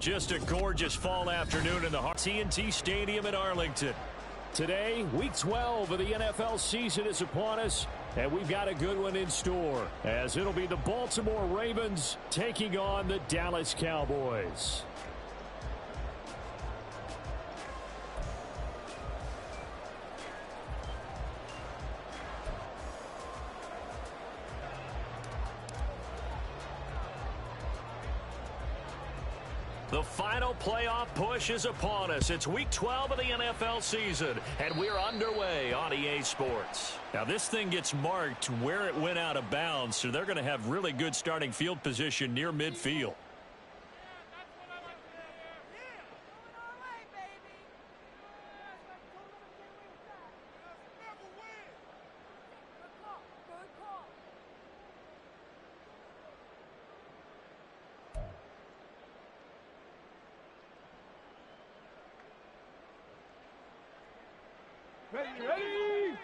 Just a gorgeous fall afternoon in the TNT Stadium in Arlington. Today, Week 12 of the NFL season is upon us, and we've got a good one in store, as it'll be the Baltimore Ravens taking on the Dallas Cowboys. The final playoff push is upon us. It's Week 12 of the NFL season, and we're underway on EA Sports. Now, this thing gets marked where it went out of bounds, so they're going to have really good starting field position near midfield. Ready!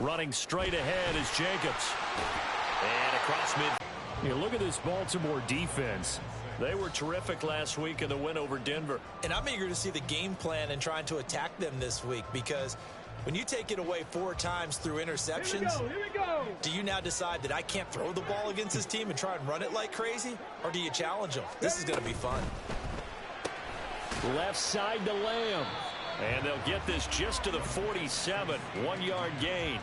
Running straight ahead is Jacobs. And across mid. You look at this Baltimore defense. They were terrific last week in the win over Denver. And I'm eager to see the game plan and trying to attack them this week, because when you take it away 4 times through interceptions, Here we go. do you now decide that I can't throw the ball against this team and try and run it like crazy? Or do you challenge them? This is going to be fun. Left side to Lamb. And they'll get this just to the 47. 1-yard gain.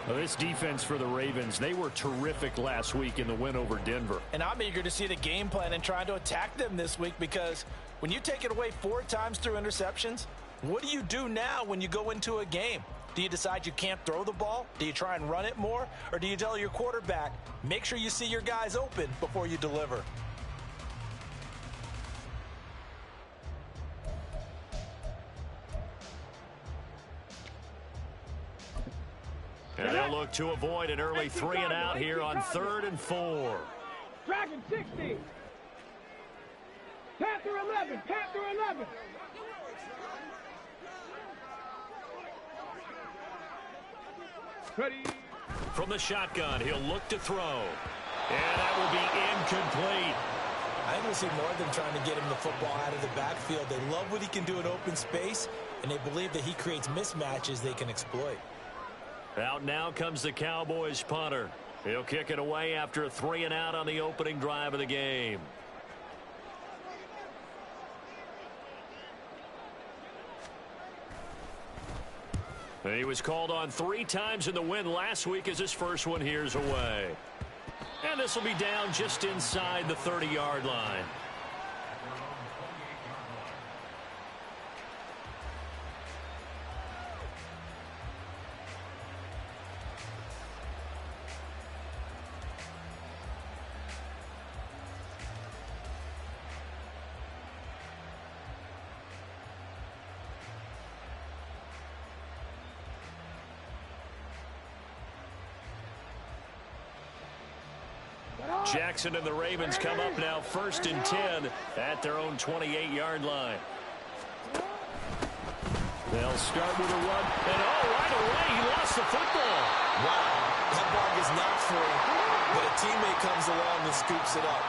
Well, this defense for the Ravens, they were terrific last week in the win over Denver. And I'm eager to see the game plan and trying to attack them this week, because when you take it away 4 times through interceptions, what do you do now when you go into a game? Do you decide you can't throw the ball? Do you try and run it more? Or do you tell your quarterback, make sure you see your guys open before you deliver? And they'll look to avoid an early 3 and out here on 3rd and 4. Dragon 60. Panther 11. Panther 11. Ready. From the shotgun, he'll look to throw. And that will be incomplete. I think we'll see more of them trying to get him the football out of the backfield. They love what he can do in open space, and they believe that he creates mismatches they can exploit. Out now comes the Cowboys punter. He'll kick it away after a 3 and out on the opening drive of the game. He was called on 3 times in the win last week, as his first one here's away. And this will be down just inside the 30-yard line. Jackson and the Ravens come up now 1st and 10 at their own 28-yard line. They'll start with a run. And right away, he lost the football. Wow, that ball is not free, but a teammate comes along and scoops it up.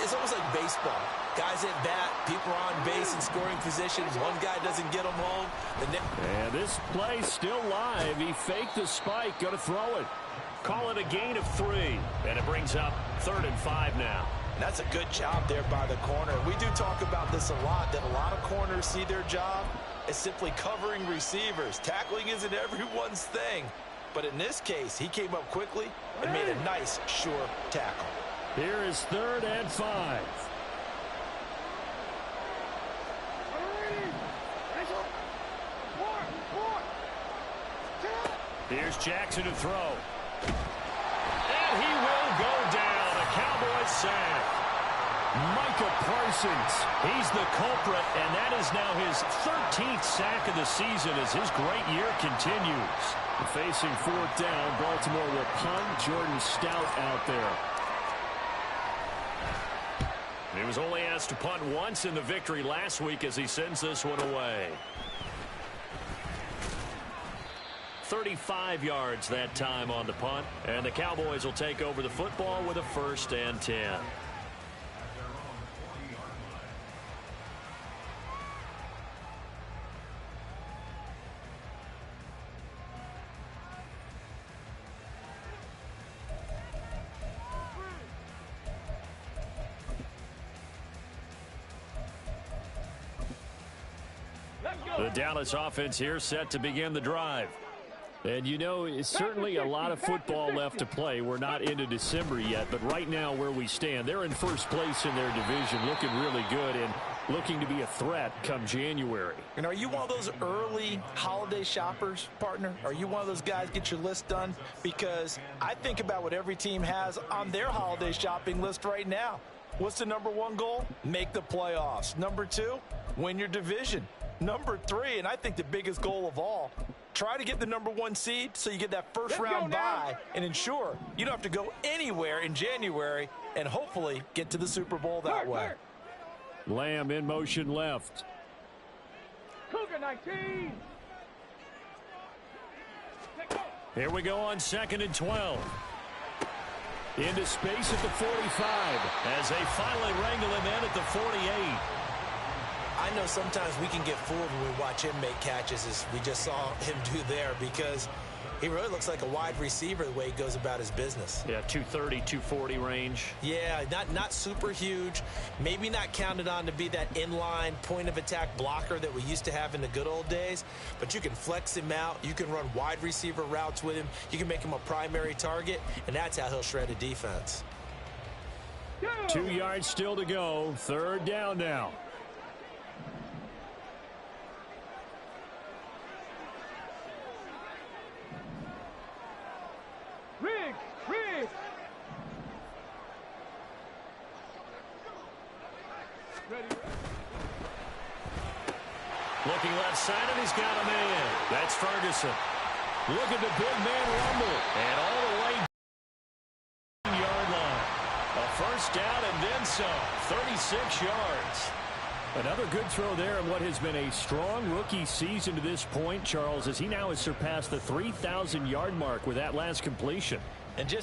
It's almost like baseball. Guys at bat, people are on base in scoring position. One guy doesn't get them home. And this play still live. He faked the spike, going to throw it. Call it a gain of 3, and it brings up 3rd and 5 now. And that's a good job there by the corner. We do talk about this a lot, that a lot of corners see their job as simply covering receivers. Tackling isn't everyone's thing. But in this case, he came up quickly and made a nice, sure tackle. Here is 3rd and 5. Here's Jackson to throw. And he will go down. A Cowboys sack. Micah Parsons, he's the culprit, and that is now his 13th sack of the season as his great year continues. Facing 4th down, Baltimore will punt. Jordan Stout out there. He was only asked to punt once in the victory last week as he sends this one away. 35 yards that time on the punt. And the Cowboys will take over the football with a 1st and 10. The Dallas offense here set to begin the drive. And, you know, it's certainly a lot of football left to play. We're not into December yet, but right now where we stand, they're in first place in their division, looking really good and looking to be a threat come January. And are you one of those early holiday shoppers, partner? Are you one of those guys get your list done? Because I think about what every team has on their holiday shopping list right now. What's the number 1 goal? Make the playoffs. Number 2, win your division. Number 3, and I think the biggest goal of all, try to get the number 1 seed so you get that first round bye and ensure you don't have to go anywhere in January and hopefully get to the Super Bowl that way. Lamb in motion left. Cougar 19. Here we go on 2nd and 12. Into space at the 45 as they finally wrangle him in at the 48. I know sometimes we can get fooled when we watch him make catches, as we just saw him do there, because he really looks like a wide receiver the way he goes about his business. Yeah, 230, 240 range. Yeah, not super huge. Maybe not counted on to be that inline point-of-attack blocker that we used to have in the good old days, but you can flex him out. You can run wide receiver routes with him. You can make him a primary target, and that's how he'll shred a defense. 2 yards still to go. 3rd down now. Riggs. Looking left side, and he's got a man. That's Ferguson. Look at the big man rumble. And all the way yard line. A 1st down and then some. 36 yards. Another good throw there in what has been a strong rookie season to this point, Charles, as he now has surpassed the 3,000-yard mark with that last completion. And just